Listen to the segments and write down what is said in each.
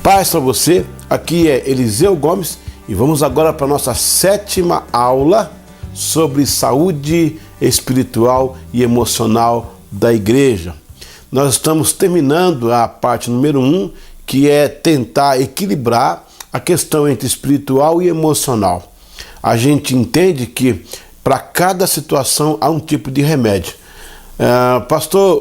Paz para você, aqui é Eliseu Gomes e vamos agora para a nossa 7ª aula sobre saúde espiritual e emocional da igreja. Nós estamos terminando a parte número 1, que é tentar equilibrar a questão entre espiritual e emocional. A gente entende que para cada situação há um tipo de remédio.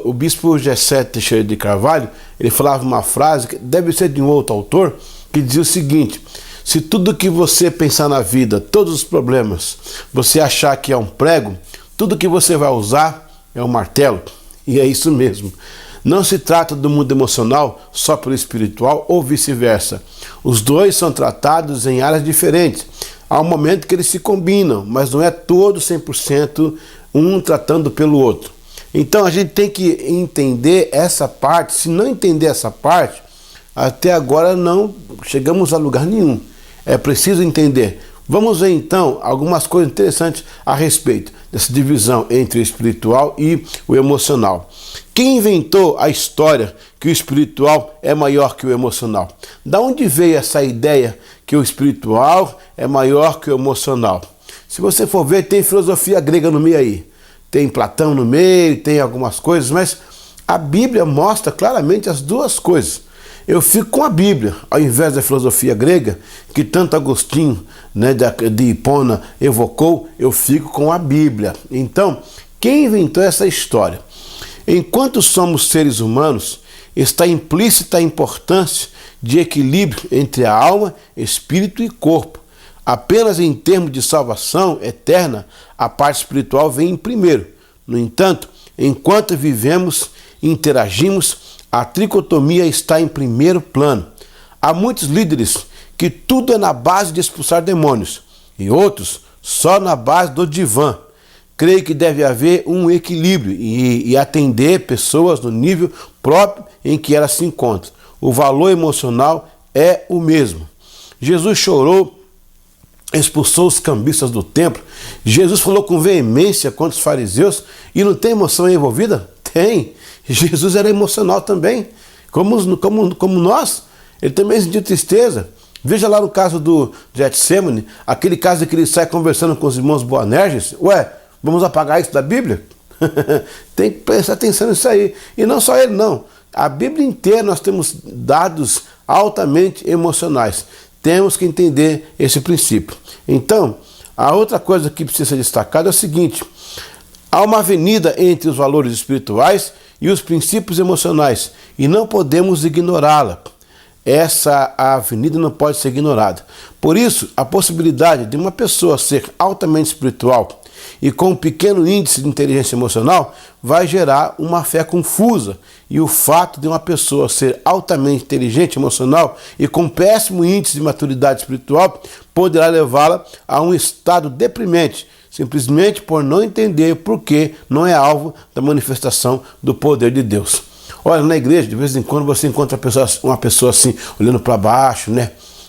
O bispo Gessé Teixeira de Carvalho, ele falava uma frase que deve ser de um outro autor, que dizia o seguinte: se tudo que você pensar na vida, todos os problemas, você achar que é um prego, tudo que você vai usar é um martelo. E é isso mesmo. Não se trata do mundo emocional só pelo espiritual ou vice-versa. Os dois são tratados em áreas diferentes. Há um momento que eles se combinam, mas não é todo 100% um tratando pelo outro. Então a gente tem que entender essa parte. Se não entender essa parte, até agora não chegamos a lugar nenhum. É preciso entender. Vamos ver então algumas coisas interessantes a respeito dessa divisão entre o espiritual e o emocional. Quem inventou a história que o espiritual é maior que o emocional? Da onde veio essa ideia que o espiritual é maior que o emocional? Se você for ver, tem filosofia grega no meio aí. Tem Platão no meio, tem algumas coisas, mas a Bíblia mostra claramente as duas coisas. Eu fico com a Bíblia, ao invés da filosofia grega, que tanto Agostinho, de Hipona evocou, eu fico com a Bíblia. Então, quem inventou essa história? Enquanto somos seres humanos, está implícita a importância de equilíbrio entre a alma, espírito e corpo. Apenas em termos de salvação eterna, a parte espiritual vem em primeiro. No entanto, enquanto vivemos e interagimos, a tricotomia está em primeiro plano. Há muitos líderes que tudo é na base de expulsar demônios, e outros só na base do divã. Creio que deve haver um equilíbrio e atender pessoas no nível próprio em que elas se encontram. O valor emocional é o mesmo. Jesus chorou, expulsou os cambistas do templo. Jesus falou com veemência contra os fariseus. E não tem emoção envolvida? Tem. Jesus era emocional também, como nós. Ele também sentiu tristeza. Veja lá no caso do Getsemane, aquele caso que ele sai conversando com os irmãos Boanerges. Ué, vamos apagar isso da Bíblia? Tem que prestar atenção nisso aí. E não só ele, não. A Bíblia inteira nós temos dados altamente emocionais. Temos que entender esse princípio. Então, a outra coisa que precisa ser destacada é o seguinte: há uma avenida entre os valores espirituais e os princípios emocionais, e não podemos ignorá-la. Essa avenida não pode ser ignorada. Por isso, a possibilidade de uma pessoa ser altamente espiritual e com um pequeno índice de inteligência emocional vai gerar uma fé confusa. E o fato de uma pessoa ser altamente inteligente emocional e com péssimo índice de maturidade espiritual poderá levá-la a um estado deprimente, simplesmente por não entender por que não é alvo da manifestação do poder de Deus. Olha, na igreja, de vez em quando você encontra uma pessoa assim, olhando para baixo,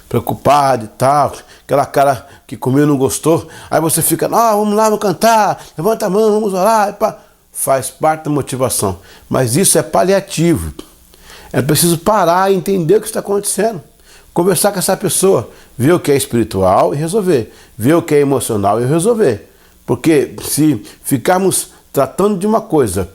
preocupado e tal, aquela cara que comeu e não gostou. Aí você fica, vamos lá, vamos cantar, levanta a mão, vamos orar. E pá. Faz parte da motivação. Mas isso é paliativo. É preciso parar e entender o que está acontecendo. Conversar com essa pessoa, ver o que é espiritual e resolver. Ver o que é emocional e resolver. Porque se ficarmos tratando de uma coisa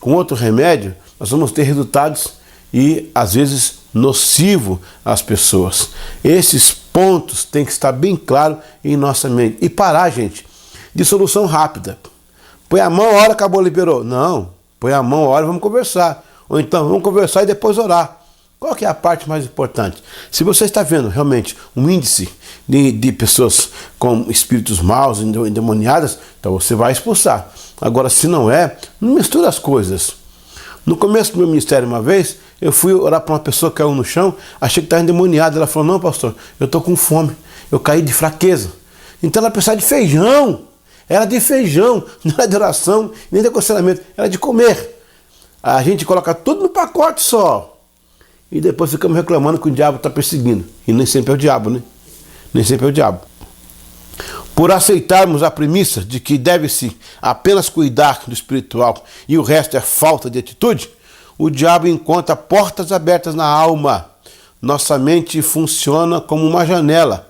com outro remédio, nós vamos ter resultados e, às vezes, nocivo às pessoas. Esses pontos têm que estar bem claros em nossa mente. E parar, gente, de solução rápida. Põe a mão, ora, acabou, liberou. Não, põe a mão, ora, vamos conversar. Ou então, vamos conversar e depois orar. Qual que é a parte mais importante? Se você está vendo realmente um índice de pessoas com espíritos maus, endemoniadas, então você vai expulsar. Agora, se não é, não mistura as coisas. No começo do meu ministério, uma vez, eu fui orar para uma pessoa que caiu no chão, achei que estava endemoniada. Ela falou, não, pastor, eu estou com fome, eu caí de fraqueza. Então ela precisava de feijão. Era de feijão, não era de oração, nem de aconselhamento, era de comer. A gente coloca tudo no pacote só. E depois ficamos reclamando que o diabo está perseguindo. E nem sempre é o diabo, né? Nem sempre é o diabo. Por aceitarmos a premissa de que deve-se apenas cuidar do espiritual e o resto é falta de atitude, o diabo encontra portas abertas na alma. Nossa mente funciona como uma janela.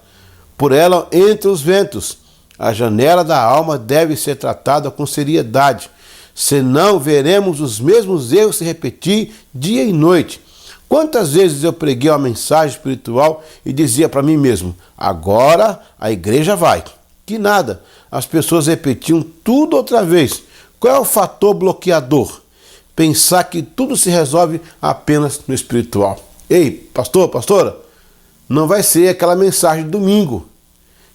Por ela entram os ventos. A janela da alma deve ser tratada com seriedade, senão veremos os mesmos erros se repetir dia e noite. Quantas vezes eu preguei uma mensagem espiritual e dizia para mim mesmo, agora a igreja vai. Que nada, as pessoas repetiam tudo outra vez. Qual é o fator bloqueador? Pensar que tudo se resolve apenas no espiritual. Ei, pastor, pastora, não vai ser aquela mensagem de domingo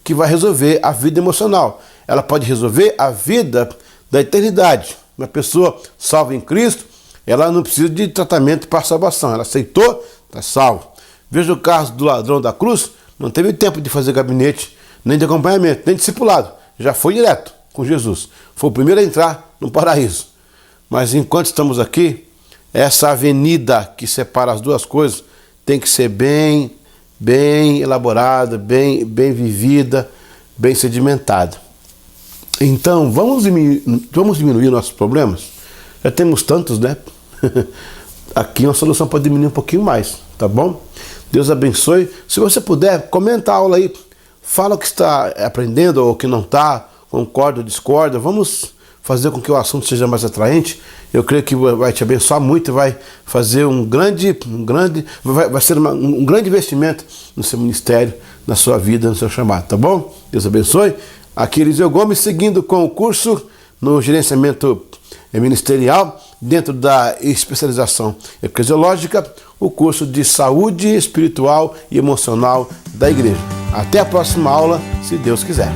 que vai resolver a vida emocional. Ela pode resolver a vida da eternidade. Uma pessoa salva em Cristo, ela não precisa de tratamento para salvação. Ela aceitou, está salvo. Veja o caso do ladrão da cruz, não teve tempo de fazer gabinete, nem de acompanhamento, nem de discipulado. Já foi direto com Jesus. Foi o primeiro a entrar no paraíso. Mas enquanto estamos aqui, essa avenida que separa as duas coisas tem que ser bem elaborada, bem vivida, bem sedimentada. Então, vamos diminuir nossos problemas? Já temos tantos, né? Aqui uma solução para diminuir um pouquinho mais, tá bom? Deus abençoe. Se você puder, comenta a aula aí. Fala o que está aprendendo ou o que não está, concorda ou discorda. Vamos fazer com que o assunto seja mais atraente. Eu creio que vai te abençoar muito, vai fazer vai ser um grande investimento no seu ministério, na sua vida, no seu chamado, tá bom? Deus abençoe. Aqui Eliseu Gomes, seguindo com o curso no gerenciamento ministerial, dentro da especialização eclesiológica, o curso de saúde espiritual e emocional da igreja. Até a próxima aula, se Deus quiser.